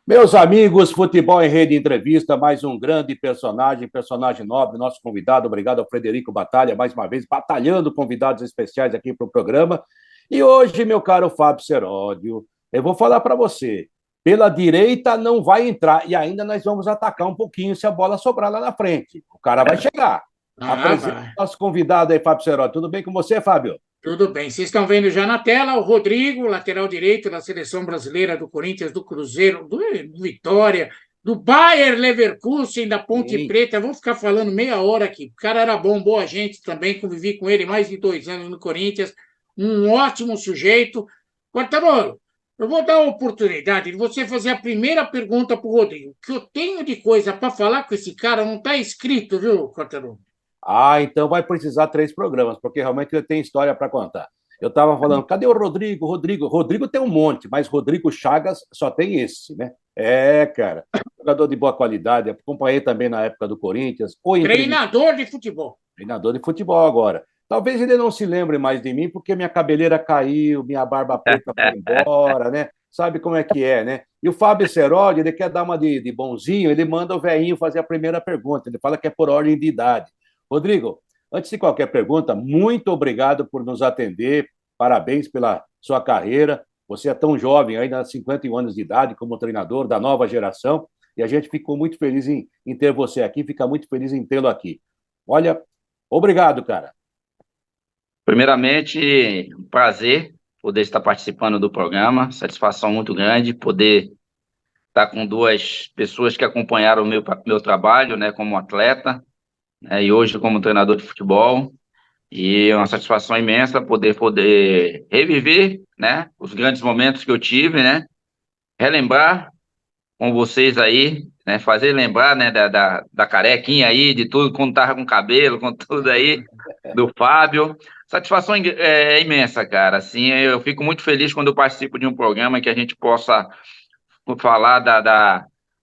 Meus amigos, Futebol em Rede Entrevista, mais um grande personagem nobre, nosso convidado. Obrigado ao Frederico Batalha, mais uma vez, batalhando convidados especiais aqui para o programa. E hoje, meu caro Fábio Seródio, eu vou falar para você. Pela direita não vai entrar, e ainda nós vamos atacar um pouquinho se a bola sobrar lá na frente. O cara vai chegar. Ah, Apresenta vai. o nosso convidado aí, Fábio Seródio. Tudo bem com você, Fábio? Tudo bem. Vocês estão vendo já na tela o Rodrigo, lateral direito da seleção brasileira, do Corinthians, do Cruzeiro, do Vitória, do Bayer Leverkusen, da Ponte Sim. Preta. Vou ficar falando meia hora aqui. O cara era bom, boa gente também. Convivi com ele mais de 2 anos no Corinthians. Um ótimo sujeito. Quartarolo, eu vou dar a oportunidade de você fazer a primeira pergunta para o Rodrigo. O que eu tenho de coisa para falar com esse cara não está escrito, viu, Quartarolo? Ah, então vai precisar três programas, porque realmente ele tem história para contar. Eu estava falando, cadê o Rodrigo? Rodrigo tem um monte, mas Rodrigo Chagas só tem esse, né? É, cara, jogador de boa qualidade, acompanhei também na época do Corinthians, ou entrevistei Treinador de futebol. treinador de futebol agora. Talvez ele não se lembre mais de mim, porque minha cabeleira caiu, minha barba preta foi embora, né? Sabe como é que é, né? E o Fábio Serodi, ele quer dar uma de bonzinho, ele manda o velhinho fazer a primeira pergunta, ele fala que é por ordem de idade. Rodrigo, antes de qualquer pergunta, muito obrigado por nos atender, parabéns pela sua carreira. Você é tão jovem, ainda 51 anos de idade, como treinador da nova geração, e a gente ficou muito feliz em ter você aqui, fica muito feliz em tê-lo aqui. Olha, obrigado, cara. Primeiramente, um prazer poder estar participando do programa, satisfação muito grande poder estar com duas pessoas que acompanharam o meu trabalho, né, como atleta, né, e hoje como treinador de futebol, e é uma satisfação imensa poder reviver, né, os grandes momentos que eu tive, né, relembrar com vocês aí, né, fazer lembrar, né, da carequinha aí, de tudo, quando tava com cabelo, com tudo aí, do Fábio. Satisfação imensa, cara. Assim, eu fico muito feliz quando eu participo de um programa que a gente possa falar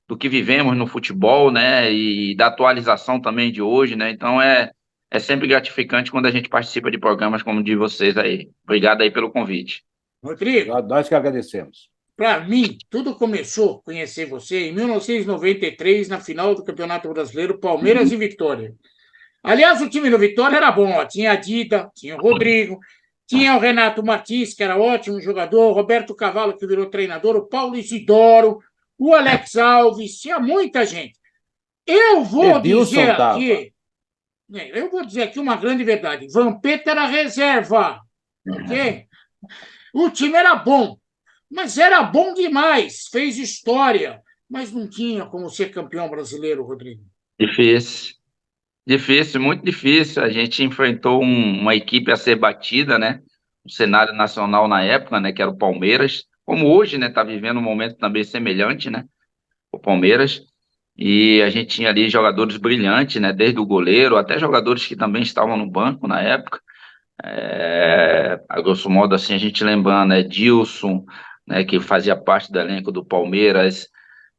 do que vivemos no futebol, né, e da atualização também de hoje, né. Então é sempre gratificante quando a gente participa de programas como o de vocês aí. Obrigado aí pelo convite. Rodrigo, Nós que agradecemos. para mim, tudo começou a conhecer você em 1993, na final do Campeonato Brasileiro, Palmeiras e Vitória. Aliás, o time do Vitória era bom, ó. Tinha a Dida, tinha o Rodrigo, tinha o Renato Martins, que era ótimo jogador, o Roberto Cavallo, que virou treinador, o Paulo Isidoro, o Alex Alves, tinha muita gente. Eu vou dizer Edilson tava. aqui, eu vou dizer aqui uma grande verdade. Vampeta era reserva, ok? O time era bom, mas era bom demais, fez história, mas não tinha como ser campeão brasileiro, Rodrigo. Difícil. Difícil, muito difícil. A gente enfrentou uma equipe a ser batida, né? O cenário nacional na época, né? Que era o Palmeiras. Como hoje, né? Tá vivendo um momento também semelhante, né? O Palmeiras. E a gente tinha ali jogadores brilhantes, né? Desde o goleiro até jogadores que também estavam no banco na época. A grosso modo, assim, a gente lembrando, né? Dilson, né? Que fazia parte do elenco do Palmeiras.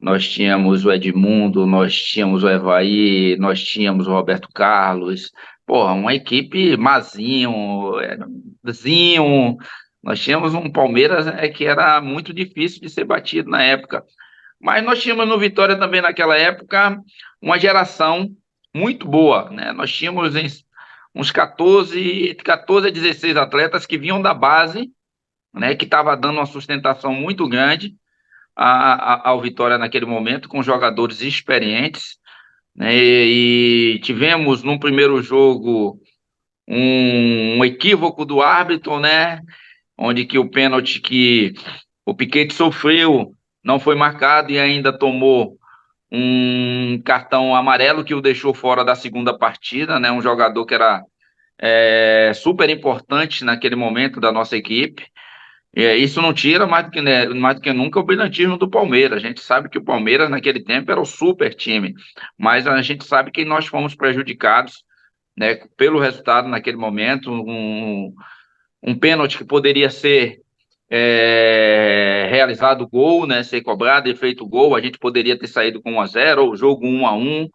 Nós tínhamos o Edmundo, nós tínhamos o Evaí, nós tínhamos o Roberto Carlos. Porra, uma equipe Mazinho, Zinho. Nós tínhamos um Palmeiras que era muito difícil de ser batido na época. Mas nós tínhamos no Vitória também naquela época uma geração muito boa, né? Nós tínhamos uns 14 a 16 atletas que vinham da base, né? Que estava dando uma sustentação muito grande ao Vitória naquele momento, com jogadores experientes, né? E tivemos no primeiro jogo um equívoco do árbitro, né? Onde que o pênalti que o Piquet sofreu não foi marcado e ainda tomou um cartão amarelo que o deixou fora da segunda partida, né? Um jogador que era super importante naquele momento da nossa equipe. Isso não tira mais do que, né, mais do que nunca o brilhantismo do Palmeiras. A gente sabe que o Palmeiras, naquele tempo, era o super time, mas a gente sabe que nós fomos prejudicados, né, pelo resultado naquele momento. Um pênalti que poderia ser realizado o gol, né, ser cobrado e feito o gol, a gente poderia ter saído com 1-0, ou o jogo 1-1.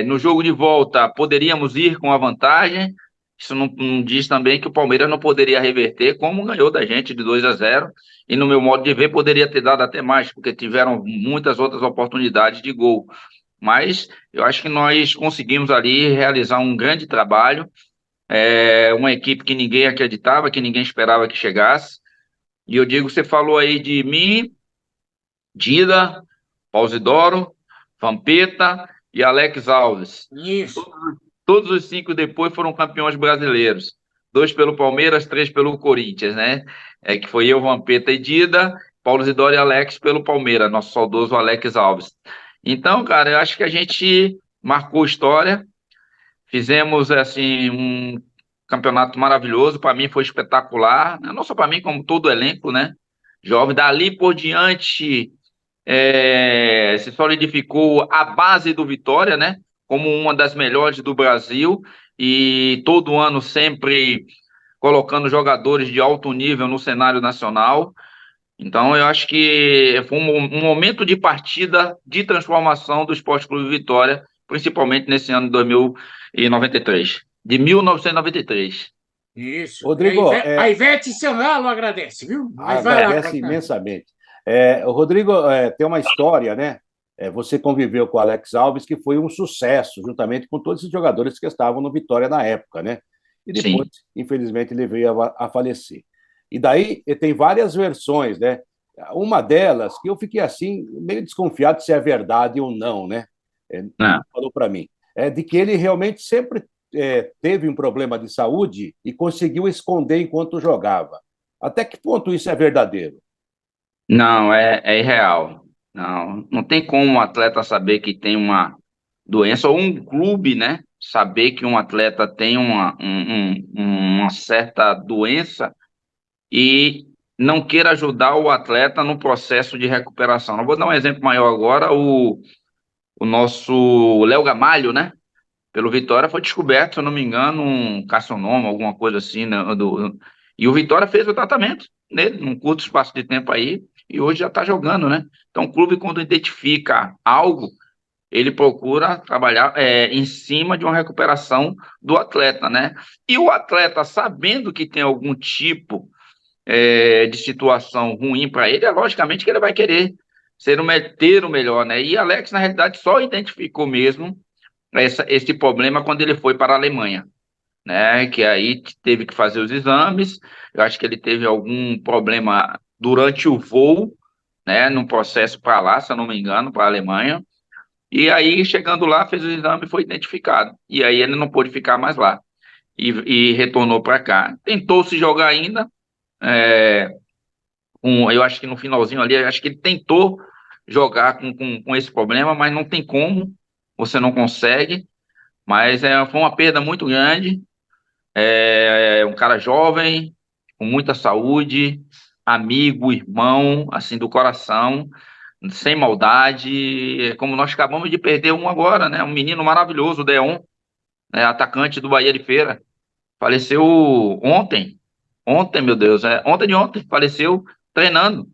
No jogo de volta, poderíamos ir com a vantagem, Isso não diz também que o Palmeiras não poderia reverter, como ganhou da gente de 2-0, e no meu modo de ver poderia ter dado até mais, porque tiveram muitas outras oportunidades de gol. Mas eu acho que nós conseguimos ali realizar um grande trabalho, uma equipe que ninguém acreditava, que ninguém esperava que chegasse. E eu digo, você falou aí de mim, Dida, Pausidoro, Vampeta e Alex Alves. Isso. Todos os 5 depois foram campeões brasileiros. 2 pelo Palmeiras, 3 pelo Corinthians, né? Que foi eu, Vampeta e Dida, Paulo Isidoro e Alex pelo Palmeiras, nosso saudoso Alex Alves. Então, cara, eu acho que a gente marcou história, fizemos, assim, um campeonato maravilhoso, para mim foi espetacular, não só para mim, como todo o elenco, né? Jovem, dali por diante se solidificou a base do Vitória, né? Como uma das melhores do Brasil e todo ano sempre colocando jogadores de alto nível no cenário nacional. Então, eu acho que foi um momento de partida de transformação do Esporte Clube Vitória, principalmente nesse ano de 2093, de 1993. Isso. Rodrigo, A Ivete Sangalo agradece, viu? Mas vai lá, agradece Catano. imensamente. O Rodrigo, tem uma história, né? Você conviveu com o Alex Alves, que foi um sucesso, juntamente com todos os jogadores que estavam no Vitória na época, né? E depois, Sim. infelizmente, ele veio a falecer. E daí tem várias versões, né? Uma delas que eu fiquei assim, meio desconfiado se é verdade ou não, né? Não. Falou para mim, de que ele realmente sempre teve um problema de saúde e conseguiu esconder enquanto jogava. Até que ponto isso é verdadeiro? Não, é irreal. Não tem como um atleta saber que tem uma doença, ou um clube, né? Saber que um atleta tem uma certa doença e não queira ajudar o atleta no processo de recuperação. Eu vou dar um exemplo maior agora, o nosso Léo Gamalho, né? Pelo Vitória foi descoberto, se eu não me engano, um carcinoma, alguma coisa assim, né, e o Vitória fez o tratamento nele, num curto espaço de tempo aí, e hoje já está jogando, né? Então, o clube, quando identifica algo, ele procura trabalhar em cima de uma recuperação do atleta, né? E o atleta, sabendo que tem algum tipo de situação ruim para ele, logicamente que ele vai querer ter o melhor, né? E Alex, na realidade, só identificou mesmo esse problema quando ele foi para a Alemanha, né? Que aí teve que fazer os exames. Eu acho que ele teve algum problema durante o voo, né? No processo para lá, se eu não me engano, para a Alemanha. E aí, chegando lá, fez o exame e foi identificado. E aí ele não pôde ficar mais lá e retornou para cá. Tentou se jogar ainda. é, eu acho que no finalzinho ali, acho que ele tentou jogar com esse problema, mas não tem como. Você não consegue. Mas foi uma perda muito grande. Um cara jovem, com muita saúde, amigo, irmão, assim, do coração, sem maldade. Como nós acabamos de perder um agora, né? Um menino maravilhoso, o Deon, né? Atacante do Bahia de Feira. Faleceu ontem. Ontem, meu Deus, ontem de ontem, faleceu treinando.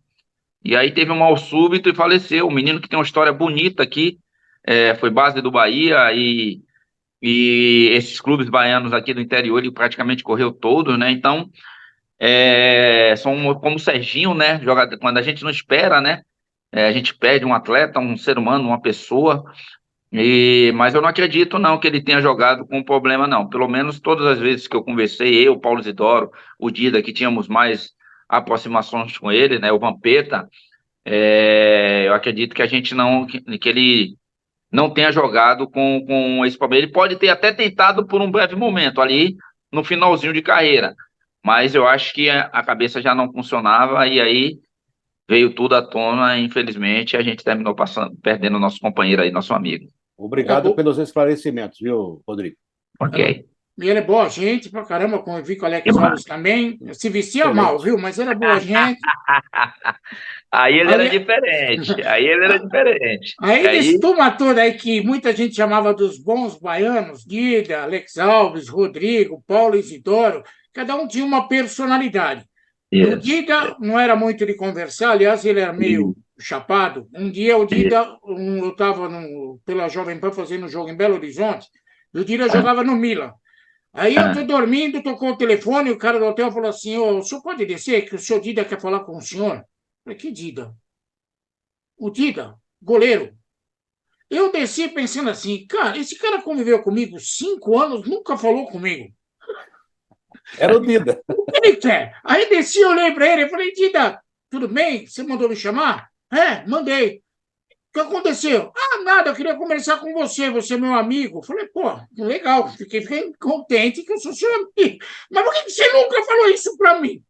E aí teve um mal súbito e faleceu. Um menino que tem uma história bonita aqui, foi base do Bahia e esses clubes baianos aqui do interior, ele praticamente correu todos, né? Então, são como o Serginho, né? Jogador, quando a gente não espera, né? A gente perde um atleta, um ser humano, uma pessoa, mas eu não acredito, não, que ele tenha jogado com problema, não. Pelo menos todas as vezes que eu conversei, eu, Paulo Isidoro, o Dida, que tínhamos mais aproximações com ele, né? O Vampeta, eu acredito que a gente não, que ele não tenha jogado com esse problema. Ele pode ter até tentado por um breve momento ali no finalzinho de carreira, mas eu acho que a cabeça já não funcionava e aí veio tudo à tona. E infelizmente a gente terminou perdendo o nosso companheiro aí, nosso amigo. Obrigado pelos esclarecimentos, viu, Rodrigo? Ok. E ele é boa gente pra caramba, convivi com o Que Alex mais? Alves também. Se vestia mal, Excelente. viu? Mas era boa gente. Aí ele era Ali- diferente. Aí ele era diferente. Aí, desse Aí, turma toda aí que muita gente chamava dos bons baianos, Dida, Alex Alves, Rodrigo, Paulo Isidoro, cada um tinha uma personalidade. O isso, Dida não era muito de conversar, aliás, ele era meio chapado. Um dia o isso. Dida, eu estava pela Jovem Pan fazendo um jogo em Belo Horizonte, e o Dida jogava no Milan. Aí eu tô dormindo, tocou o telefone, o cara do hotel falou assim, ô, o senhor pode descer, que o senhor Dida quer falar com o senhor? Eu falei, que Dida? O Dida, goleiro. Eu desci pensando assim, cara, esse cara conviveu comigo 5 anos, nunca falou comigo. Era o Dida. O que ele quer? Aí desci, olhei para ele e falei, Dida, tudo bem? Você mandou me chamar? É, mandei. O que aconteceu? Ah, nada, eu queria conversar com você, você é meu amigo. Falei, pô, legal, fiquei contente que eu sou seu amigo. Mas por que você nunca falou isso para mim?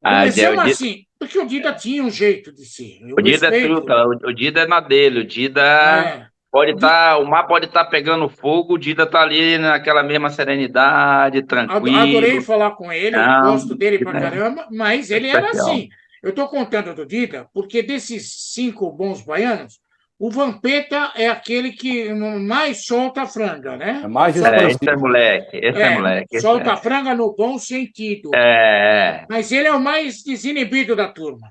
Ah, Começamos assim, porque o Dida tinha um jeito de ser. Eu o Dida é respeito. truta, o Dida é na dele, o Dida É, pode estar, o mar pode estar pegando fogo, o Dida tá ali naquela mesma serenidade, adorei tranquilo. falar com ele, Não, gosto dele pra Dida caramba, mas é ele era especial. assim. Eu estou contando do Dida, porque desses 5 bons baianos, o Vampeta é aquele que mais solta a franga, É né? mais Solta, Esse é expansivo. moleque, esse é moleque. solta a franga no bom sentido. É, Mas ele é o mais desinibido da turma.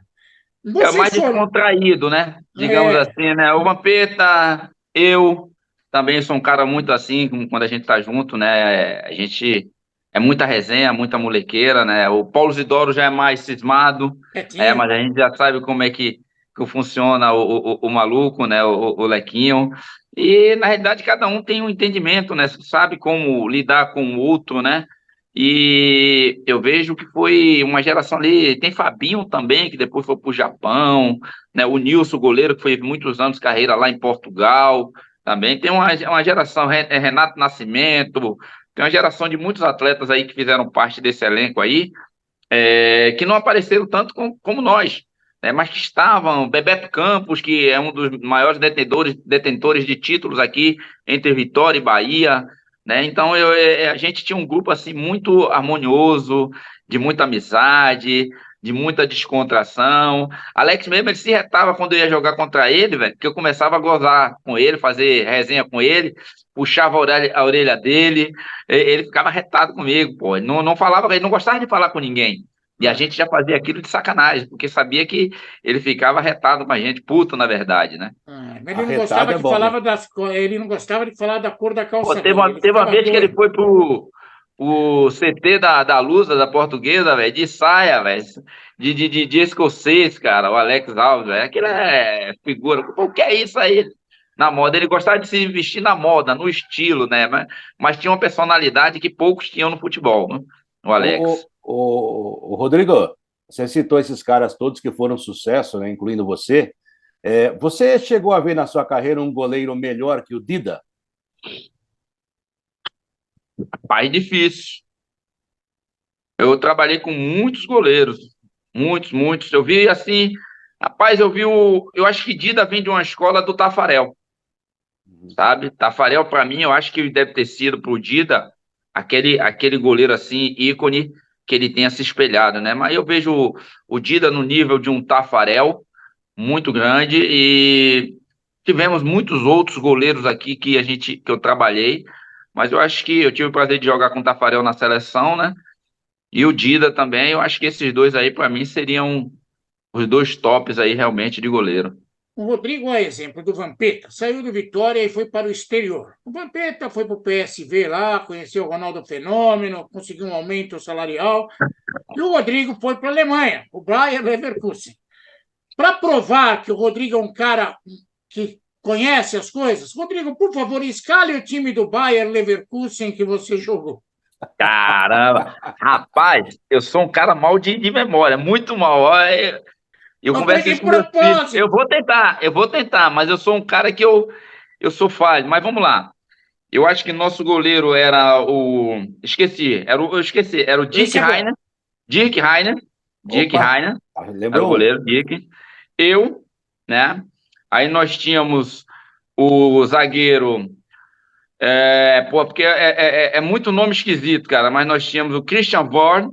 é o mais Vocês foram. descontraído, né? Digamos É, assim, né? O Vampeta, eu também sou um cara muito assim, quando a gente tá junto, né? A gente é muita resenha, muita molequeira, né? O Paulo Zidoro já é mais cismado, quietinho. mas a gente já sabe como é que funciona o maluco, né? O Lequinho. E, na realidade, cada um tem um entendimento, né? Sabe como lidar com o outro, né? E eu vejo que foi uma geração ali. Tem Fabinho também, que depois foi para o Japão, né? O Nilson, goleiro, que foi muitos anos de carreira lá em Portugal. Também tem uma geração, Renato Nascimento, tem uma geração de muitos atletas aí que fizeram parte desse elenco aí, que não apareceram tanto como nós, né? Mas que estavam. Bebeto Campos, que é um dos maiores detentores de títulos aqui entre Vitória e Bahia, né? Então a gente tinha um grupo assim muito harmonioso, de muita amizade, de muita descontração. Alex mesmo, ele se retava quando eu ia jogar contra ele, velho, porque eu começava a gozar com ele, fazer resenha com ele, puxava a orelha dele, ele ficava retado comigo, pô. Ele não falava, ele não gostava de falar com ninguém. E a gente já fazia aquilo de sacanagem, porque sabia que ele ficava retado com a gente, puto, na verdade, né? Mas ele não Arretado gostava é que bom, né? falava ele não gostava de falar da cor da Pô, calça teve dele. uma, Ele teve uma ficava vez que ele doido. foi pro CT da Lusa, da Portuguesa, velho, de saia, velho, de escocês, cara, o Alex Alves, velho, aquilo é figura. Pô, o que é isso aí? Na moda, ele gostava de se vestir na moda, no estilo, né? Mas tinha uma personalidade que poucos tinham no futebol, né? O Alex. O Rodrigo, você citou esses caras todos que foram sucesso, né, incluindo você. Você chegou a ver na sua carreira um goleiro melhor que o Dida? Pai difícil. Eu trabalhei com muitos goleiros, muitos, muitos. Eu vi assim, rapaz, eu acho que Dida vem de uma escola do Tafarel, sabe? Tafarel, para mim, eu acho que deve ter sido pro Dida aquele goleiro assim, ícone, que ele tenha se espelhado, né? Mas eu vejo o Dida no nível de um Tafarel muito grande e tivemos muitos outros goleiros aqui que eu trabalhei, mas eu acho que eu tive o prazer de jogar com o Tafarel na seleção, né? E o Dida também, eu acho que esses dois aí, para mim, seriam os dois tops aí, realmente, de goleiro. O Rodrigo é exemplo do Vampeta. Saiu do Vitória e foi para o exterior. O Vampeta foi para o PSV lá, conheceu o Ronaldo Fenômeno, conseguiu um aumento salarial. E o Rodrigo foi para a Alemanha, o Bayer Leverkusen. Para provar que o Rodrigo é um cara que conhece as coisas, Rodrigo, por favor, escale o time do Bayer Leverkusen que você jogou. Caramba! Rapaz, eu sou um cara mal de memória, muito mal. Olha, eu Mas foi converso de isso com meus filhos. propósito. Eu vou tentar, mas eu sou um cara que eu sou falho. Mas vamos lá. Eu acho que nosso goleiro era o. Eu esqueci, era o Dirk Esse é bom. Rainer. Dirk Rainer. Dirk Opa, Rainer, era o lembrou um. goleiro, Dirk. Eu, né? Aí nós tínhamos o zagueiro. Pô, porque é muito nome esquisito, cara, mas nós tínhamos o Christian Vorm,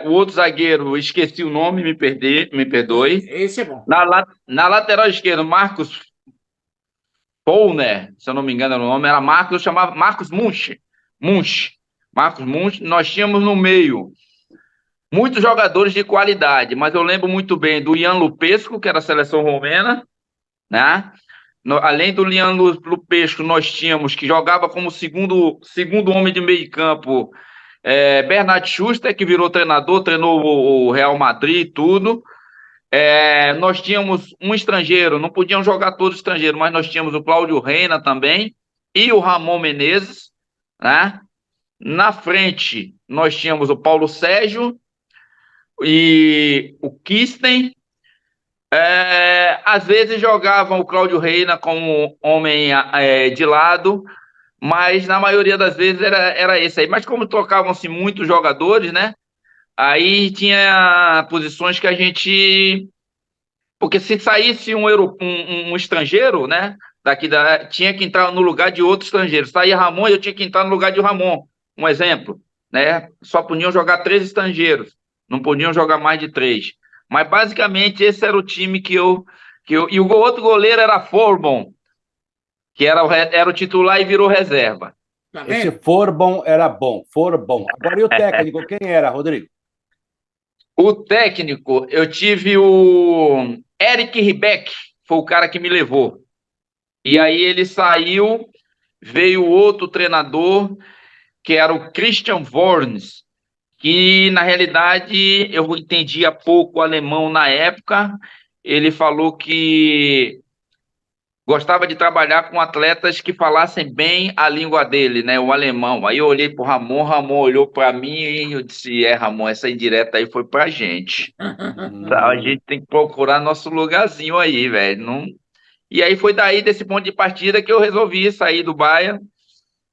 o outro zagueiro, esqueci o nome, me perdoe. Esse é bom. Na lateral esquerda, Marcos Pollner, se eu não me engano, o nome era Marcos, eu chamava Marcos Munch. Munch. Marcos Munch. Nós tínhamos no meio muitos jogadores de qualidade, mas eu lembro muito bem do Ian Lupesco, que era a seleção romena, né? além do Liano Lupesco, nós tínhamos, que jogava como segundo homem de meio campo, Bernard Schuster, que virou treinador, treinou o Real Madrid e tudo. Nós tínhamos um estrangeiro, não podiam jogar todos estrangeiros, mas nós tínhamos o Cláudio Reina também e o Ramon Menezes, né? Na frente, nós tínhamos o Paulo Sérgio e o Kirsten. Às vezes jogavam o Cláudio Reina como homem de lado, mas na maioria das vezes era esse aí. Mas como trocavam-se muitos jogadores, né? Aí tinha posições que a gente. Porque se saísse um estrangeiro, né? Tinha que entrar no lugar de outro estrangeiro. Saía Ramon, eu tinha que entrar no lugar de Ramon. Um exemplo, né? Só podiam jogar 3 estrangeiros, não podiam jogar mais de 3. Mas basicamente esse era o time que eu. E o outro goleiro era Forbon, que era o titular e virou reserva. Tá Esse vendo? Forbon era bom, Forbon. Agora, e o técnico, quem era, Rodrigo? O técnico, eu tive o Eric Ribbeck, foi o cara que me levou. E aí ele saiu, veio outro treinador, que era o Christian Worms, que na realidade eu entendia pouco alemão na época. Ele falou que gostava de trabalhar com atletas que falassem bem a língua dele, né, o alemão. Aí eu olhei para o Ramon, Ramon olhou para mim e eu disse: Ramon, essa indireta aí foi para gente. Tá, a gente tem que procurar nosso lugarzinho aí, velho. Não... E aí foi daí, desse ponto de partida, que eu resolvi sair do Bayern.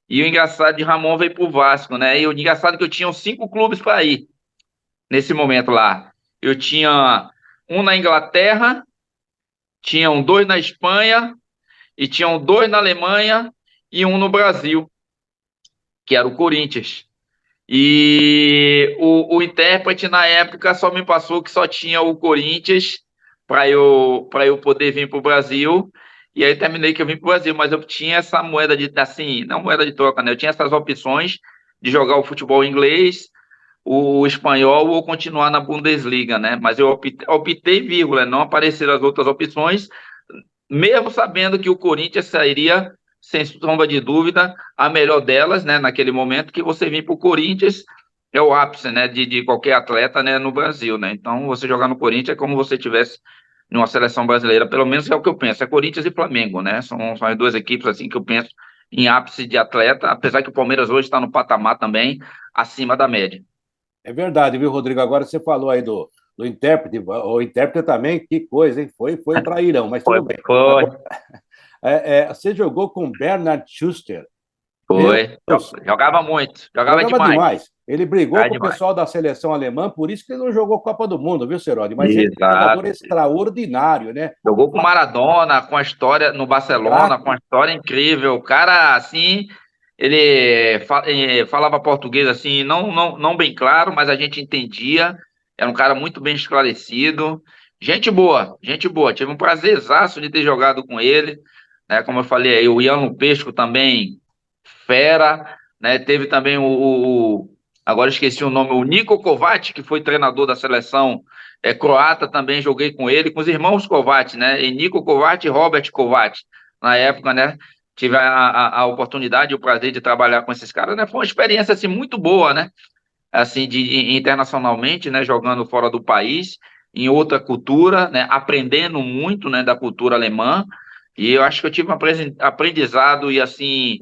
E o engraçado de Ramon veio pro Vasco, né? E o engraçado é que eu tinha 5 clubes para ir nesse momento lá. Eu tinha um na Inglaterra, tinham 2 na Espanha, e tinham 2 na Alemanha e um no Brasil, que era o Corinthians. E o intérprete, na época, só me passou que só tinha o Corinthians para eu poder vir para o Brasil. E aí terminei que eu vim para o Brasil, mas eu tinha essa moeda de, assim, não moeda de troca, né? Eu tinha essas opções de jogar o futebol inglês, o espanhol ou continuar na Bundesliga, né? Mas eu optei, vírgula, não apareceram as outras opções, mesmo sabendo que o Corinthians sairia, sem sombra de dúvida, a melhor delas, né, naquele momento, que você vir para o Corinthians é o ápice, né, de qualquer atleta, né, no Brasil, né? Então, você jogar no Corinthians é como você tivesse numa seleção brasileira, pelo menos é o que eu penso, é Corinthians e Flamengo, né? São as 2 equipes assim que eu penso em ápice de atleta, apesar que o Palmeiras hoje está no patamar também acima da média. É verdade, viu, Rodrigo? Agora você falou aí do intérprete, o intérprete também, que coisa, hein? Foi trairão, mas Foi, tudo bem. foi, Agora, você jogou com Bernard Schuster. Meu foi. Deus, Jogava muito, jogava jogava demais, demais. Ele brigou jogava com o demais. pessoal da seleção alemã, por isso que ele não jogou Copa do Mundo, viu, Serodi? Mas ele é um jogador Exato. extraordinário, né? Jogou com Maradona, com a história no Barcelona, com Craque. a história incrível. O cara, assim, ele falava português, assim, não bem claro, mas a gente entendia. Era um cara muito bem esclarecido. Gente boa, gente boa. Tive um prazerzaço de ter jogado com ele, né? Como eu falei aí, o Ian Lupesco também, fera, né? Teve também agora esqueci o nome, o Niko Kovac, que foi treinador da seleção croata, também joguei com ele, com os irmãos Kovac, né? E Niko Kovac e Robert Kovac, na época, né? Tive a oportunidade e o prazer de trabalhar com esses caras, né? Foi uma experiência, assim, muito boa, né? Assim, internacionalmente, né? Jogando fora do país, em outra cultura, né? Aprendendo muito, né? Da cultura alemã. E eu acho que eu tive um aprendizado e, assim,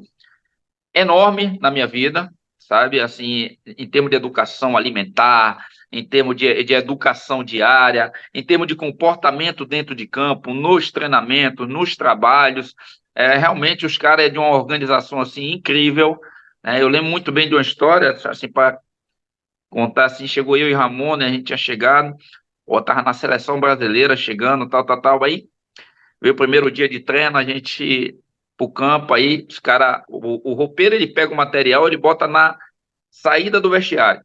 enorme na minha vida, sabe? Assim, em termos de educação alimentar, em termos de educação diária, em termos de comportamento dentro de campo, nos treinamentos, nos trabalhos. Realmente os caras é de uma organização assim incrível, né? Eu lembro muito bem de uma história, assim, para contar assim, chegou eu e Ramon, né? A gente tinha chegado, ou estava na seleção brasileira chegando, tal. Aí veio o primeiro dia de treino, a gente pro campo, aí os cara, o roupeiro, ele pega o material, ele bota na saída do vestiário.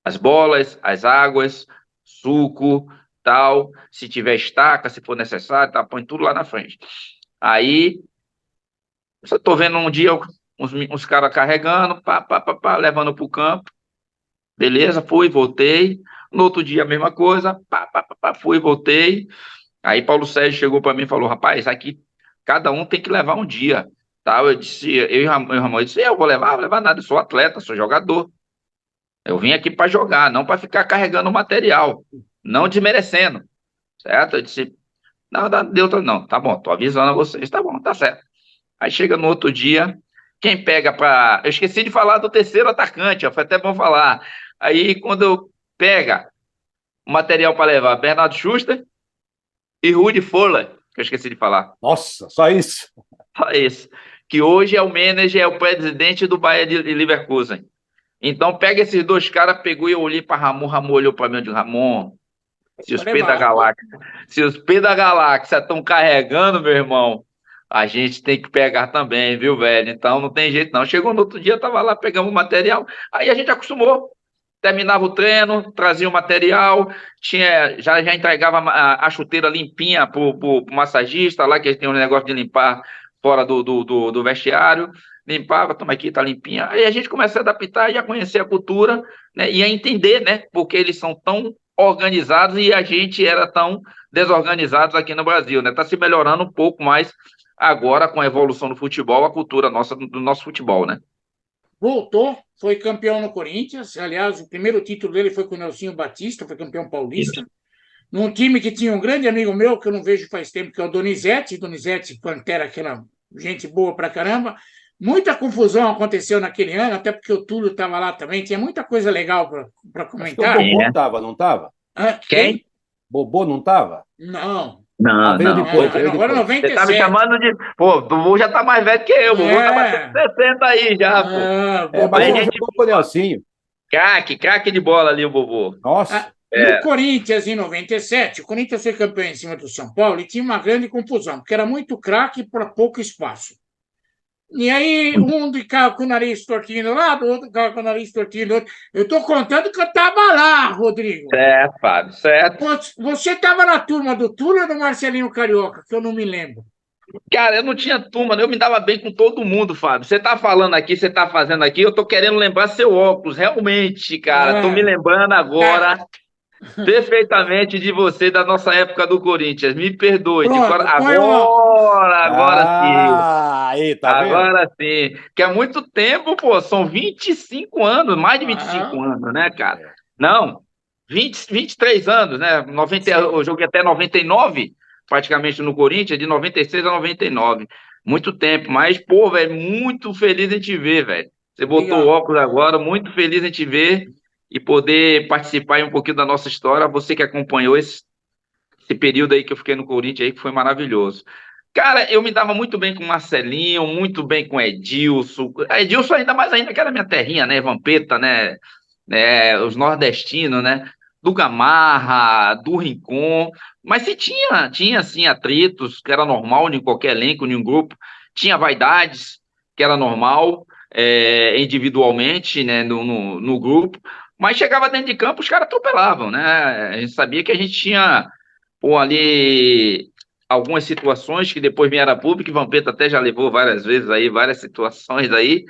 As bolas, as águas, suco, tal, se tiver estaca, se for necessário, tá, põe tudo lá na frente. Aí, eu tô vendo um dia uns caras carregando, levando pro campo. Beleza, fui, voltei. No outro dia, a mesma coisa, fui, voltei. Aí Paulo Sérgio chegou para mim e falou: rapaz, aqui cada um tem que levar um dia. Tá? Eu disse, eu e o Ramon, eu disse, eu vou levar nada, eu sou atleta, sou jogador. Eu vim aqui para jogar, não para ficar carregando material, não desmerecendo, certo? Eu disse, não, deu outra, não, tá bom, tô avisando a vocês, tá bom, tá certo. Aí chega no outro dia, quem pega para. Eu esqueci de falar do terceiro atacante, ó, foi até bom falar. Aí quando pega o material para levar, Bernardo Schuster e Rudi Völler, que eu esqueci de falar. Nossa, só isso. Só isso. Que hoje é o manager, é o presidente do Bayer de Leverkusen. Então pega esses dois caras, pegou e eu olhei para Ramon olhou para mim e disse, Ramon, se os P da Galáxia estão carregando, meu irmão, a gente tem que pegar também, viu, velho? Então não tem jeito não. Chegou no outro dia, tava lá, pegamos o material, aí a gente acostumou. Terminava o treino, trazia o material, já entregava a chuteira limpinha pro massagista lá, que tem um negócio de limpar fora do vestiário, limpava, toma aqui, tá limpinha. Aí a gente começa a adaptar e a conhecer a cultura, né, e a entender, né, porque eles são tão organizados e a gente era tão desorganizados aqui no Brasil, né? Tá se melhorando um pouco mais agora com a evolução do futebol, a cultura nossa, do nosso futebol, né? Voltou, foi campeão no Corinthians. Aliás, o primeiro título dele foi com o Nelsinho Batista, foi campeão paulista. Num time que tinha um grande amigo meu, que eu não vejo faz tempo, que é o Donizete. Donizete, Pantera, aquela gente boa pra caramba. Muita confusão aconteceu naquele ano, até porque o Túlio estava lá também. Tinha muita coisa legal para comentar. Acho que o Bobô estava, não estava? Quem? Bobô não estava? Não. Não, veio não. depois, veio Agora depois. 97. Você tá me chamando de... Pô, o Bubu já tá mais velho que eu. O Bubu tá batendo 60 aí já, pô. Mas Aí, ele gente, jogou com o Nelsinho. craque de bola ali, o Bubu. Nossa. No Corinthians, em 97, o Corinthians foi campeão em cima do São Paulo e tinha uma grande confusão, porque era muito craque para pouco espaço. E aí, um ficava com o nariz tortinho do lado, o outro ficava com o nariz tortinho do outro. Eu estou contando que eu estava lá, Rodrigo. Certo, Fábio, certo. Você estava na turma do Túlio ou do Marcelinho Carioca, que eu não me lembro? Cara, eu não tinha turma, eu me dava bem com todo mundo, Fábio. Você tá falando aqui, você tá fazendo aqui, eu tô querendo lembrar seu óculos, realmente, cara. Tô me lembrando agora perfeitamente de você, da nossa época do Corinthians. Me perdoe. Pronto, agora sim. Aí, tá vendo? Agora sim. Que há muito tempo, pô, são 25 anos, mais de 25 anos, né, cara? Não, 23 anos, né? 90, eu joguei até 99, praticamente no Corinthians, de 96 a 99. Muito tempo, mas, pô, velho, muito feliz em te ver, velho. Você botou o óculos agora, muito feliz em te ver e poder participar aí um pouquinho da nossa história. Você que acompanhou esse período aí que eu fiquei no Corinthians aí, que foi maravilhoso. Cara, eu me dava muito bem com o Marcelinho, muito bem com o Edilson. Edilson ainda mais ainda que era minha terrinha, né? Vampeta, né? Os nordestinos, né? Do Gamarra, do Rincon. Mas se tinha assim, atritos, que era normal em qualquer elenco, em um grupo. Tinha vaidades, que era normal, individualmente, né? No grupo. Mas chegava dentro de campo, os caras atropelavam, né? A gente sabia que a gente tinha, pô, ali algumas situações que depois vieram a público, e Vampeta até já levou várias vezes aí, várias situações aí,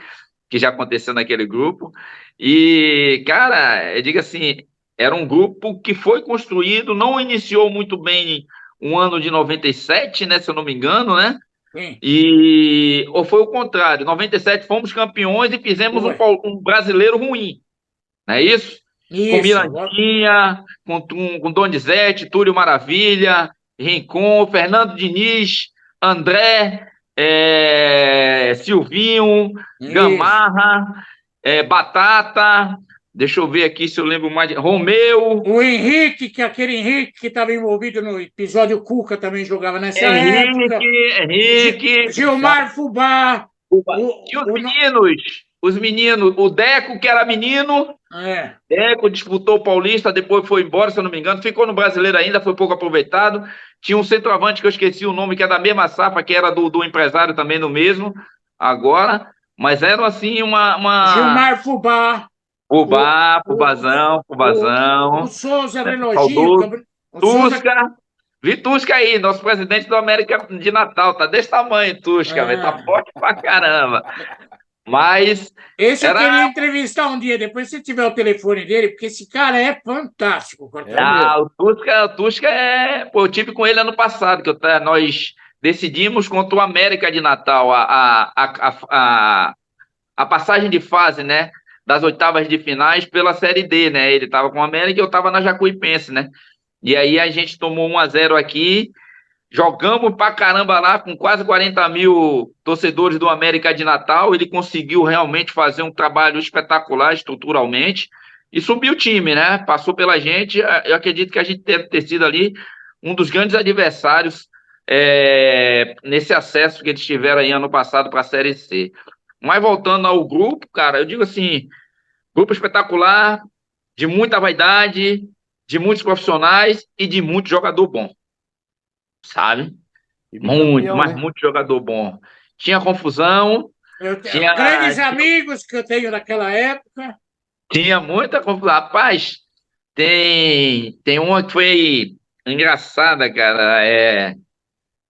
que já aconteceu naquele grupo. E, cara, eu digo assim, era um grupo que foi construído, não iniciou muito bem o ano de 97, né, se eu não me engano, né? Sim. Ou foi o contrário, 97 fomos campeões e fizemos um brasileiro ruim, não é isso? Com Mirandinha, com Donizete, Túlio Maravilha, Rincon, Fernando Diniz, André, Silvinho, Gamarra, Batata, deixa eu ver aqui se eu lembro mais, Romeu. O Henrique, que é aquele Henrique que estava envolvido no episódio Cuca, também jogava nessa época. Henrique. Gilmar Fubá. Os meninos, o Deco, que era menino, Deco disputou o Paulista, depois foi embora, se eu não me engano, ficou no Brasileiro ainda, foi pouco aproveitado. Tinha um centroavante que eu esqueci o nome, que é da mesma safra, que era do empresário também no mesmo, agora, mas eram assim Gilmar Fubá. Fubazão. O Souza Reloginho. Tusca aí, nosso presidente do América de Natal, tá desse tamanho, Tusca, velho, tá forte pra caramba. Mas. Esse eu queria entrevistar um dia, depois se tiver o telefone dele, porque esse cara é fantástico. O Tusca pô, eu tive com ele ano passado, que nós decidimos contra o América de Natal a passagem de fase, né, das oitavas de finais pela Série D, né? Ele estava com o América e eu estava na Jacuipense, né? E aí a gente tomou 1-0 aqui, jogamos pra caramba lá com quase 40 mil torcedores do América de Natal. Ele conseguiu realmente fazer um trabalho espetacular estruturalmente e subiu o time, né? Passou pela gente. Eu acredito que a gente deve ter sido ali um dos grandes adversários nesse acesso que eles tiveram aí ano passado para a Série C. Mas voltando ao grupo, cara, eu digo assim, grupo espetacular, de muita vaidade, de muitos profissionais e de muito jogador bom, sabe? E Muito, bicampeão, mas né? muito jogador bom. Tinha confusão, Eu tenho tinha, grandes amigos que eu tenho naquela época. tinha muita confusão. Rapaz, tem uma que foi engraçada, cara.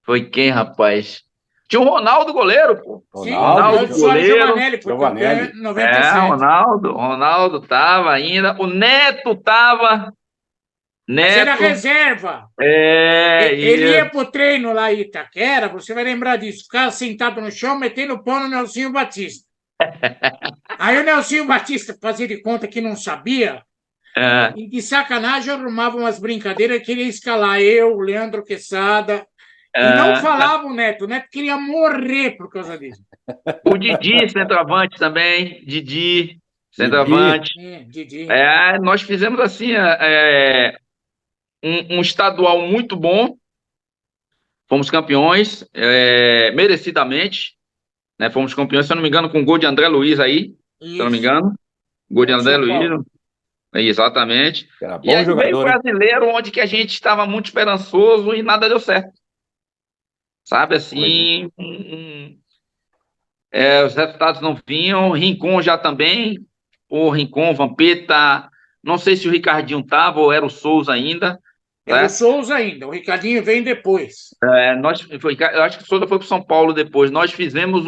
Foi quem, rapaz? Tinha o Ronaldo goleiro, pô. Sim, Ronaldo, Ronaldo Ronaldo Soares goleiro. Giovanelli foi campeão em Giovanelli. 97. Ronaldo tava ainda. O Neto tava. Mas era Neto, reserva. Ele isso. ia pro treino lá em Itaquera, você vai lembrar disso. Ficava sentado no chão, metendo o pau no Nelsinho Batista. Aí o Nelsinho Batista fazia de conta que não sabia, É, e de sacanagem arrumava umas brincadeiras, queria escalar eu, o Leandro Quesada, e não é. falava o Neto queria morrer por causa disso. O Didi, centroavante também. Didi, Didi. centroavante. Didi. Nós fizemos assim um estadual muito bom, fomos campeões merecidamente, né? Fomos campeões, se eu não me engano, com o gol de André Luiz aí, se eu não me Isso. engano, gol de É de André São Luiz, Paulo. exatamente. Era E bom aí veio o jogador, hein? brasileiro, onde que a gente estava muito esperançoso e nada deu certo, sabe? Coisa, hein? Assim, os resultados não vinham, Rincon já também, o Rincon, Vampeta, não sei se o Ricardinho tava ou era o Souza ainda, Era o né? Souza ainda, o Ricardinho vem depois. Eu acho que o Souza foi para São Paulo depois. Nós fizemos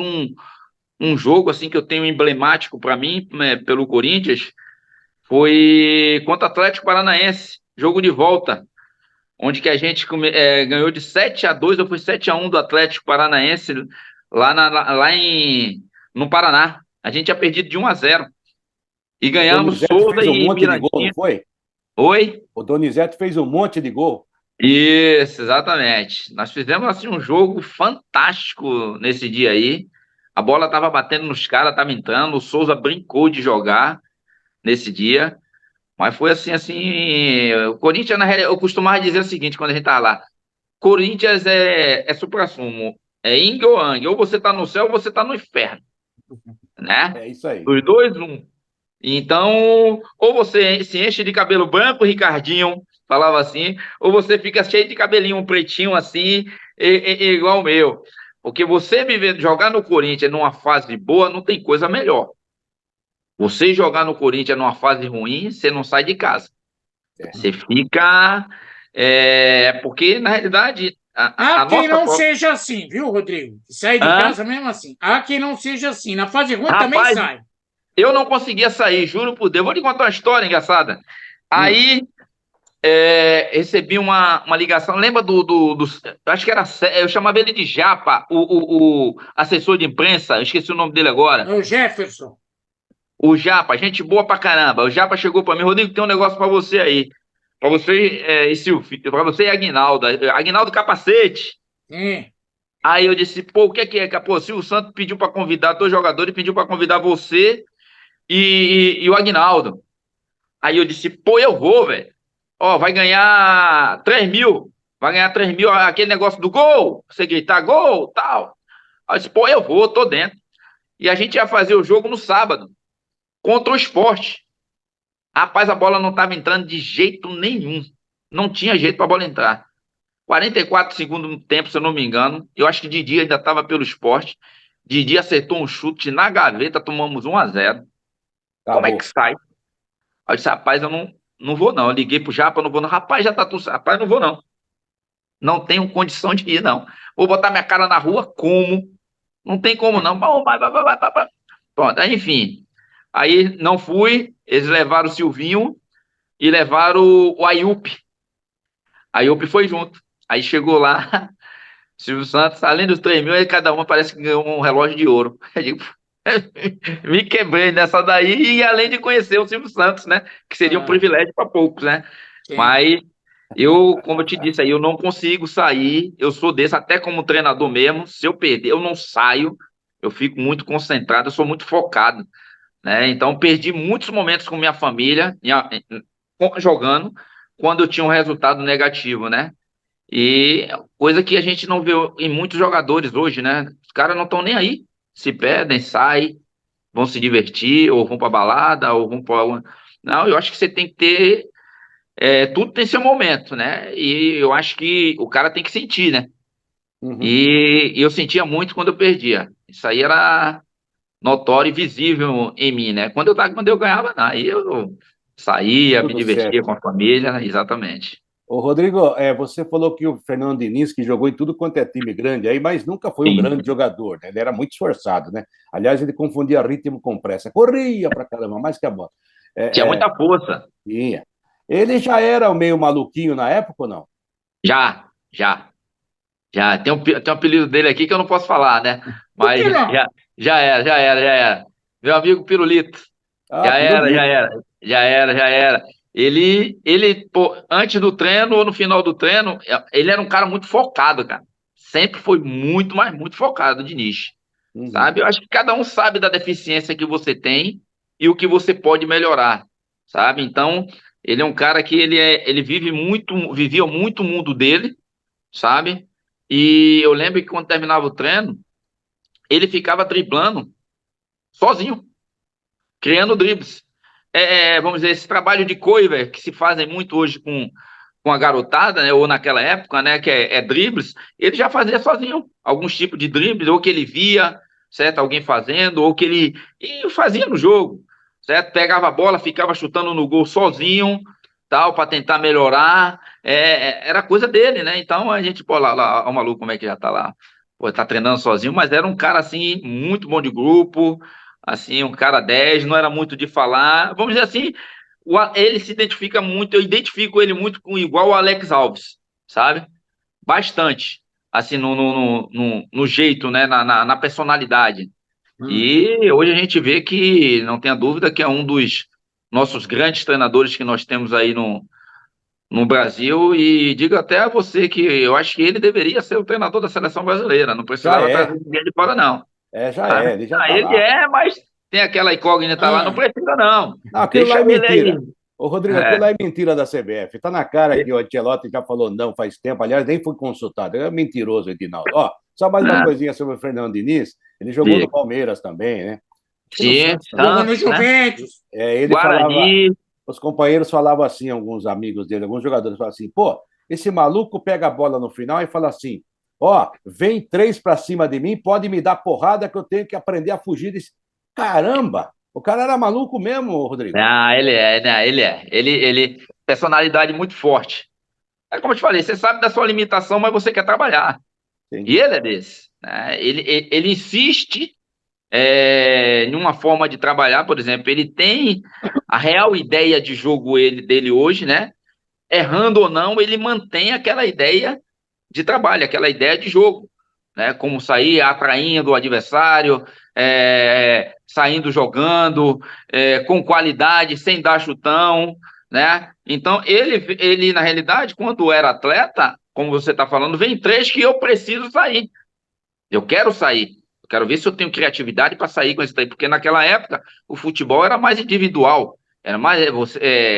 um jogo assim que eu tenho emblemático para mim, né, pelo Corinthians, foi contra o Atlético Paranaense, jogo de volta, onde que a gente ganhou de 7-2 ou foi 7-1 do Atlético Paranaense no Paraná. A gente tinha perdido de 1-0 e O ganhamos Donizete Souza fez um e monte de gol, não Mirandinha. foi? Oi? O Donizete fez um monte de gol. Isso, exatamente. Nós fizemos assim um jogo fantástico nesse dia aí. A bola estava batendo nos caras, estava entrando. O Souza brincou de jogar nesse dia. Mas foi assim. O Corinthians, na realidade, eu costumava dizer o seguinte quando a gente estava lá: Corinthians é supra-sumo, é yin ou yang. Ou você está no céu ou você está no inferno, né? É isso aí. Os dois, um. Então, ou você se enche de cabelo branco, Ricardinho falava assim, ou você fica cheio de cabelinho um pretinho assim, igual o meu. Porque você jogar no Corinthians numa fase boa, não tem coisa melhor. Você jogar no Corinthians numa fase ruim, você não sai de casa. É. Você fica. Porque, na realidade, Há a quem nossa. não seja assim, viu, Rodrigo? Sai de Hã? casa mesmo assim. Há quem não seja assim. Na fase ruim também Rapaz, sai. eu não conseguia sair, juro por Deus. Vou te contar uma história engraçada. Hum. Aí recebi uma ligação. Lembra acho que era. Eu chamava ele de Japa, o assessor de imprensa. Eu esqueci o nome dele agora. É o Jefferson. O Japa, gente boa pra caramba. O Japa chegou pra mim, Rodrigo, tem um negócio pra você aí. Pra você e Silvio, pra você e Aguinaldo. Aguinaldo Capacete. Sim. Aí eu disse, pô, o que é que é? Pô, Silvio Santos pediu pra convidar dois jogadores, pediu pra convidar você e o Aguinaldo. Aí eu disse, pô, eu vou, velho. Ó, vai ganhar 3 mil. Vai ganhar 3 mil, aquele negócio do gol. Você gritar gol, tal. Aí eu disse, pô, eu vou, tô dentro. E a gente ia fazer o jogo no sábado, contra o Sport. Rapaz, a bola não tava entrando de jeito nenhum. Não tinha jeito pra bola entrar. 44 segundos no tempo, se eu não me engano. Eu acho que Didi ainda tava pelo Sport. Didi acertou um chute na gaveta, tomamos 1-0. Como é que Acabou. sai? Aí eu disse, rapaz, eu não vou não. Eu liguei pro Japa, não vou não. Rapaz, já tá tudo. Rapaz, não vou não. Não tenho condição de ir, não. Vou botar minha cara na rua, como? Não tem como, não. Vai. Pronto, aí, enfim. Aí não fui, eles levaram o Silvinho e levaram o Ayup. Ayup foi junto. Aí chegou lá, Silvio Santos, além dos 3 mil, aí cada uma parece que ganhou um relógio de ouro. Eu digo, me quebrei nessa daí, e além de conhecer o Silvio Santos, né? Que seria um Ah, privilégio para poucos, né? sim. Mas eu, como eu te disse aí, eu não consigo sair. Eu sou desse, até como treinador mesmo. Se eu perder, eu não saio. Eu fico muito concentrado, eu sou muito focado, né? Então, perdi muitos momentos com minha família, jogando, quando eu tinha um resultado negativo, né? E coisa que a gente não vê em muitos jogadores hoje, né? Os caras não estão nem aí. Se perdem, saem, vão se divertir, ou vão para balada, ou vão para. Não, eu acho que você tem que ter. Tudo tem seu momento, né? E eu acho que o cara tem que sentir, né? Uhum. E eu sentia muito quando eu perdia. Isso aí era notório e visível em mim, né? Quando eu ganhava, não, aí eu saía, me Tudo divertia certo. com a família, né? Exatamente. Ô, Rodrigo, você falou que o Fernando Diniz, que jogou em tudo quanto é time grande aí, mas nunca foi um Sim. grande jogador, né? Ele era muito esforçado, né? Aliás, ele confundia ritmo com pressa. Corria pra caramba, mais que a bola. Tinha É, muita força. tinha. Ele já era meio maluquinho na época ou não? Já, já. Já tem um apelido dele aqui que eu não posso falar, né? Por Mas que não? já era. Meu amigo Pirulito. Ah, Já era, já pirulito. era. Já era, já era. Pô, antes do treino ou no final do treino, ele era um cara muito focado, cara. Sempre foi muito, mas muito focado de nicho, Uhum. sabe? Eu acho que cada um sabe da deficiência que você tem e o que você pode melhorar, sabe? Então, ele é um cara que ele vivia muito o mundo dele, sabe? E eu lembro que quando terminava o treino, ele ficava driblando sozinho, criando dribles. Vamos dizer, esse trabalho de coiver que se fazem muito hoje com a garotada, né, ou naquela época, né, que é dribles, ele já fazia sozinho alguns tipos de dribles, ou que ele via, certo, alguém fazendo, ou que ele fazia no jogo, certo? Pegava a bola, ficava chutando no gol sozinho, tal, para tentar melhorar. Era coisa dele, né? Então a gente, pô, lá, ó, o maluco, como é que já tá lá? Pô, tá treinando sozinho, mas era um cara assim, muito bom de grupo, assim, um cara 10, não era muito de falar. Vamos dizer assim, ele se identifica muito, eu identifico ele muito com igual o Alex Alves, sabe? Bastante, assim, no jeito, né? Na personalidade. Hum. E hoje a gente vê que, não tenha dúvida, que é um dos nossos grandes treinadores que nós temos aí no Brasil. E digo até a você que eu acho que ele deveria ser o treinador da seleção brasileira, não Já precisava trazer é. ninguém de fora, não. Já Sabe? é. Ele já Ah, tá ele lá. mas tem aquela incógnita lá, não Ah, precisa, não. Não, aquilo lá Deixa é ele aí. mentira. Ô, Rodrigo, aquilo É. lá é mentira da CBF. Tá na cara que o Ancelotti já falou não faz tempo. Aliás, nem foi consultado. É mentiroso, Edinaldo. Ó, só mais uma Ah, coisinha sobre o Fernando Diniz. Ele jogou no diga. Palmeiras também, né? Acho que no Sim, Santos também. jogou no Santos, né? Juventus. Ele falava, Guarani. os companheiros falavam assim, alguns amigos dele, alguns jogadores falavam assim, pô, esse maluco pega a bola no final e fala assim, ó, vem 3 para cima de mim, pode me dar porrada que eu tenho que aprender a fugir desse... Caramba! O cara era maluco mesmo, Rodrigo. Ah, ele é, né? Ele é. Personalidade muito forte. É como eu te falei, você sabe da sua limitação, mas você quer trabalhar. Sim. E ele é desse, né? Ele insiste em uma forma de trabalhar, por exemplo, ele tem a real ideia de jogo dele hoje, né? Errando ou não, ele mantém aquela ideia de trabalho, aquela ideia de jogo, né? Como sair atraindo o adversário, saindo jogando, com qualidade, sem dar chutão, né? Então, ele, na realidade, quando era atleta, como você está falando, vem três que eu preciso sair. Eu quero sair. Eu quero ver se eu tenho criatividade para sair com esse daí, porque naquela época o futebol era mais individual, era mais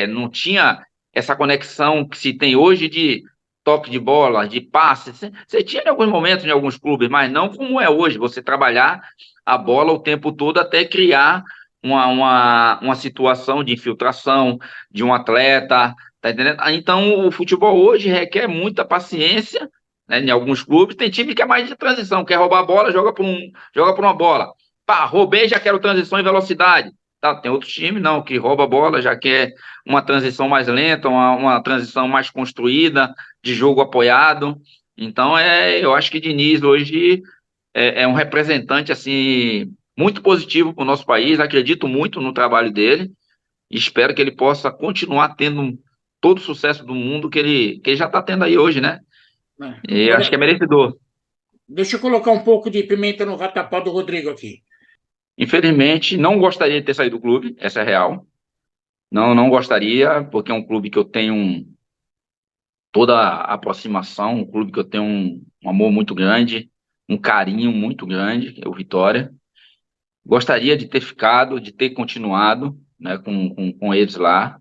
não tinha essa conexão que se tem hoje de toque de bola, de passe. Você tinha em alguns momentos em alguns clubes, mas não como é hoje. Você trabalhar a bola o tempo todo até criar uma situação de infiltração de um atleta, tá entendendo? Então o futebol hoje requer muita paciência, né? Em alguns clubes tem time que é mais de transição, quer roubar a bola, joga por uma bola. Pá, roubei, já quero transição e velocidade. Tá, tem outros times não, que rouba a bola, já quer uma transição mais lenta, uma transição mais construída, de jogo apoiado. Então, eu acho que Diniz hoje é um representante assim muito positivo para o nosso país. Acredito muito no trabalho dele e espero que ele possa continuar tendo todo o sucesso do mundo que ele já está tendo aí hoje, né? Né? E acho que é Olha, merecedor. Deixa eu colocar um pouco de pimenta no vatapá do Rodrigo aqui. Infelizmente, não gostaria de ter saído do clube, essa é real. Não, não gostaria, porque é um clube que eu tenho toda a aproximação, um clube que eu tenho um amor muito grande, um carinho muito grande, que é o Vitória. Gostaria de ter ficado, de ter continuado, né, com eles lá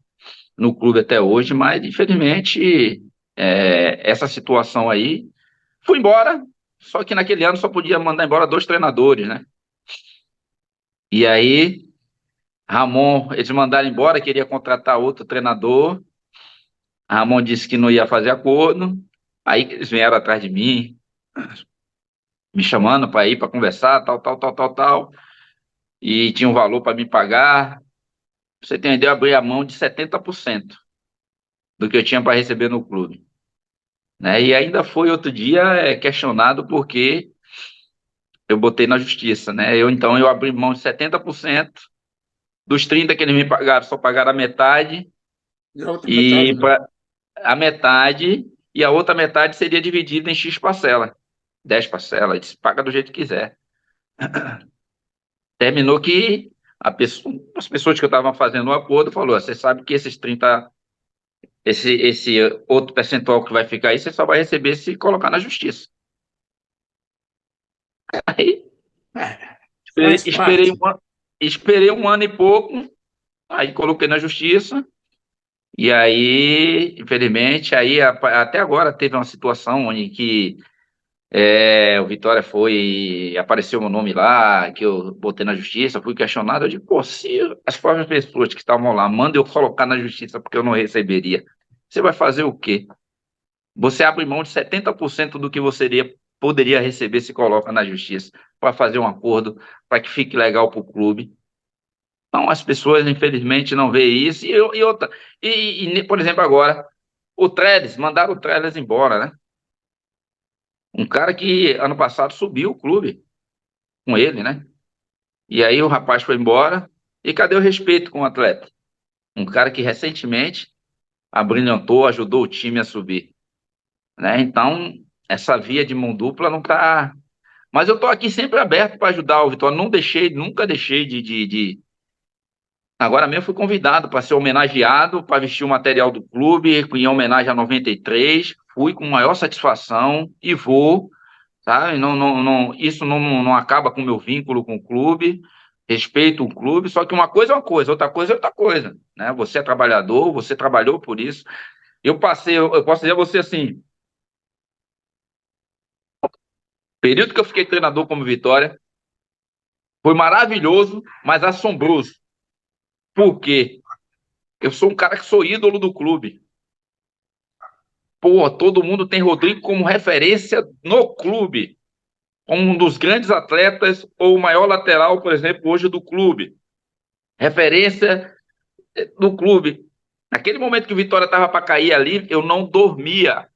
no clube até hoje, mas infelizmente essa situação aí fui embora, só que naquele ano só podia mandar embora 2 treinadores, né? E aí Ramon, eles mandaram embora, queria contratar outro treinador. Ramon disse que não ia fazer acordo. Aí eles vieram atrás de mim, me chamando para ir para conversar, tal, tal, tal, tal, tal. E tinha um valor para me pagar. Pra você entendeu? Eu abri a mão de 70% do que eu tinha para receber no clube. Né? E ainda foi outro dia questionado porque eu botei na justiça, né? Então eu abri mão de 70% dos 30 que eles me pagaram, só pagaram a metade E a outra metade e não. a metade e a outra metade seria dividida em X parcela, 10 parcelas, eles paga do jeito que quiser. Terminou que as pessoas que eu estava fazendo o acordo falou, você sabe que esses 30, esse outro percentual que vai ficar aí, você só vai receber se colocar na justiça. Aí É, esperei, faz esperei, parte. um, esperei um ano e pouco, aí coloquei na justiça, e aí, infelizmente, aí até agora teve uma situação em que o Vitória foi, apareceu meu nome lá, que eu botei na justiça, fui questionado, eu digo, pô, se as próprias pessoas que estavam lá mandam eu colocar na justiça porque eu não receberia, você vai fazer o quê? Você abre mão de 70% do que você poderia receber se coloca na justiça para fazer um acordo, para que fique legal para o clube. Então, as pessoas, infelizmente, não veem isso. E outra, por exemplo, agora, o Trellis, mandaram o Trellis embora, né? Um cara que ano passado subiu o clube com ele, né? E aí o rapaz foi embora. E cadê o respeito com o atleta? Um cara que recentemente abrilhantou, ajudou o time a subir, né? Então, essa via de mão dupla não tá. Mas eu tô aqui sempre aberto para ajudar o Vitória. Não deixei, nunca deixei Agora mesmo fui convidado para ser homenageado, para vestir o material do clube, em homenagem a 93. Fui com maior satisfação e vou, sabe? Isso não acaba com o meu vínculo com o clube. Respeito o clube, só que uma coisa é uma coisa, outra coisa é outra coisa, né? Você é trabalhador, você trabalhou por isso. Eu posso dizer a você assim, período que eu fiquei treinador como Vitória, foi maravilhoso, mas assombroso. Por quê? Eu sou um cara que sou ídolo do clube. Pô, todo mundo tem Rodrigo como referência no clube, como um dos grandes atletas ou o maior lateral, por exemplo, hoje do clube. Referência do clube. Naquele momento que o Vitória estava para cair ali, eu não dormia.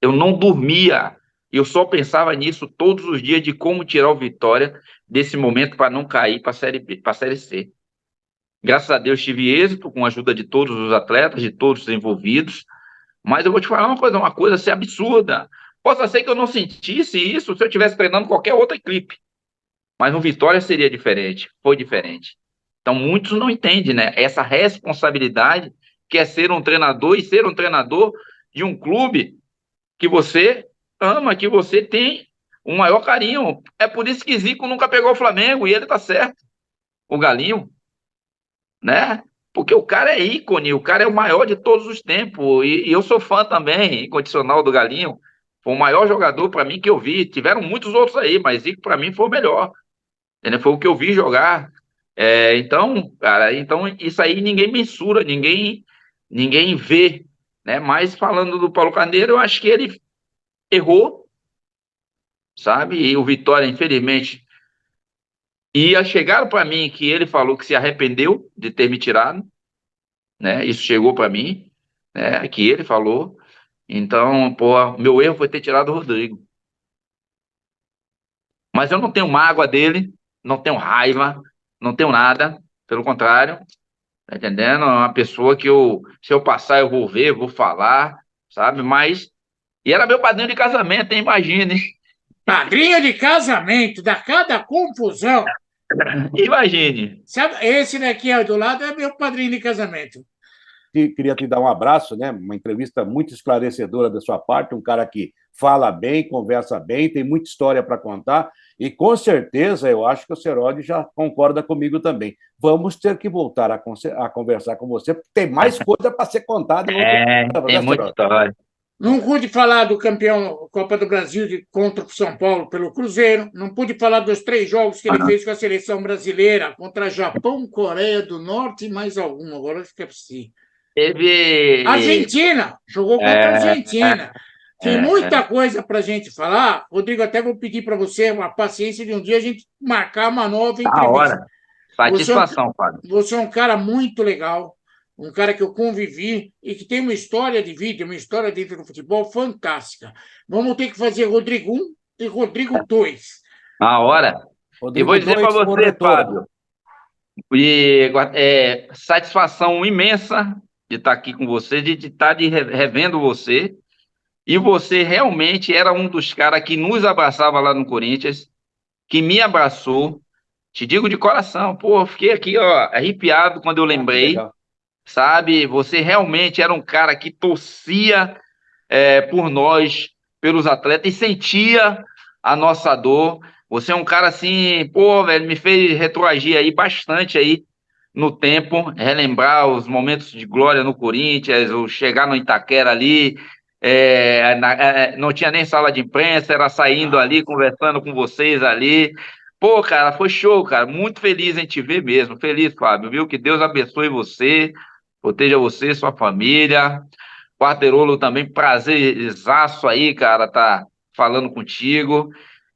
Eu não dormia. Eu só pensava nisso todos os dias de como tirar o Vitória desse momento para não cair para a Série B, para a Série C. Graças a Deus tive êxito com a ajuda de todos os atletas, de todos os envolvidos. Mas eu vou te falar uma coisa assim, absurda. Possa ser que eu não sentisse isso se eu estivesse treinando qualquer outra equipe. Mas no Vitória seria diferente. Foi diferente. Então muitos não entendem, né? Essa responsabilidade que é ser um treinador e ser um treinador de um clube que você ama, que você tem o maior carinho. É por isso que Zico nunca pegou o Flamengo e ele tá certo. O Galinho, né? Porque o cara é ícone, o cara é o maior de todos os tempos. E eu sou fã também, incondicional do Galinho. Foi o maior jogador para mim que eu vi. Tiveram muitos outros aí, mas Zico para mim foi o melhor. Entendeu? Foi o que eu vi jogar. Então, cara, então isso aí ninguém mensura, ninguém vê, né? Mas falando do Paulo Carneiro, eu acho que ele errou, sabe? E o Vitória, infelizmente, chegaram para mim que ele falou que se arrependeu de ter me tirado, né? Isso chegou para mim, né? Que ele falou. Então, pô, meu erro foi ter tirado o Rodrigo. Mas eu não tenho mágoa dele, não tenho raiva, não tenho nada. Pelo contrário, tá entendendo? É uma pessoa que se eu passar, eu vou ver, vou falar, sabe? Mas E era meu padrinho de casamento, hein? Imagine. Padrinho de casamento, dá cada confusão. Imagine. Sabe, esse daqui do lado é meu padrinho de casamento. Queria te dar um abraço, né? Uma entrevista muito esclarecedora da sua parte, um cara que fala bem, conversa bem, tem muita história para contar, e com certeza eu acho que o Serodi já concorda comigo também. Vamos ter que voltar a conversar com você, porque tem mais coisa para ser contada. Tem muita história. Não pude falar do campeão Copa do Brasil contra o São Paulo pelo Cruzeiro. Não pude falar dos 3 jogos que ele fez com a seleção brasileira contra Japão, Coreia do Norte e mais algum. Agora fica assim. Teve. Argentina! Jogou contra a Argentina. Tem muita coisa para a gente falar. Rodrigo, até vou pedir para você uma paciência de um dia a gente marcar uma nova entrevista. Na hora. Satisfação, Fábio. Você é um cara muito legal. Um cara que eu convivi e que tem uma história de vida, uma história dentro do futebol fantástica. Vamos ter que fazer Rodrigo 1 e Rodrigo 2. Na hora. Rodrigo e vou dizer para você, Fábio, satisfação imensa de estar aqui com você, de estar revendo você. E você realmente era um dos caras que nos abraçava lá no Corinthians, que me abraçou. Te digo de coração, pô, fiquei aqui, ó, arrepiado quando eu lembrei. Sabe, você realmente era um cara que torcia por nós, pelos atletas, e sentia a nossa dor. Você é um cara assim, pô, velho, me fez retroagir aí bastante aí no tempo, relembrar os momentos de glória no Corinthians, o chegar no Itaquera ali, não tinha nem sala de imprensa, era saindo ali, conversando com vocês ali. Pô, cara, foi show, cara, muito feliz em te ver mesmo, feliz, Fábio, viu? Que Deus abençoe você, proteja você, sua família. Quarterolo também, prazerzaço aí, cara, tá falando contigo.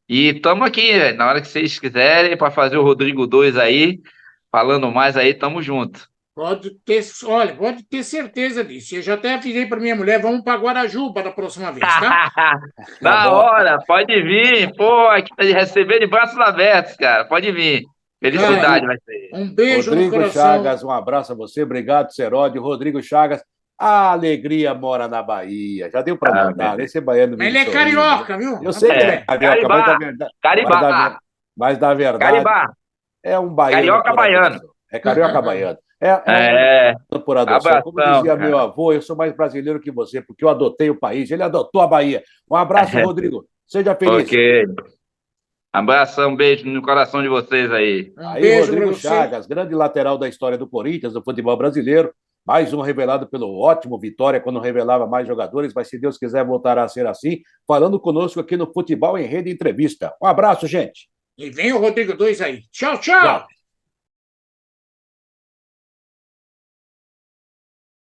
E estamos aqui, na hora que vocês quiserem, para fazer o Rodrigo 2 aí, falando mais aí, tamo junto. Pode ter certeza disso. Eu já até avisei para minha mulher, vamos para Guarajuba da próxima vez, tá? Da hora, pode vir. Pô, aqui tá de receber de braços abertos, cara. Pode vir. Felicidade vai ser. Um beijo Rodrigo no coração. Chagas, um abraço a você. Obrigado, Serodi. Rodrigo Chagas. A alegria mora na Bahia. Já deu para notar. Esse baiano. Mas ele é carioca, viu? Eu sei que ele é carioca, mas da verdade. Caribá. Mas da verdade. Caribá. É um baiano. Carioca baiano. É carioca baiano. Por adoção. Como dizia meu avô, eu sou mais brasileiro que você, porque eu adotei o país. Ele adotou a Bahia. Um abraço, Rodrigo. Seja feliz. Ok. Abração, beijo no coração de vocês aí. Aí, Rodrigo Chagas, grande lateral da história do Corinthians, do futebol brasileiro. Mais um revelado pelo ótimo Vitória, quando revelava mais jogadores, mas se Deus quiser voltar a ser assim, falando conosco aqui no Futebol em Rede Entrevista. Um abraço, gente. E vem o Rodrigo 2 aí. Tchau, tchau.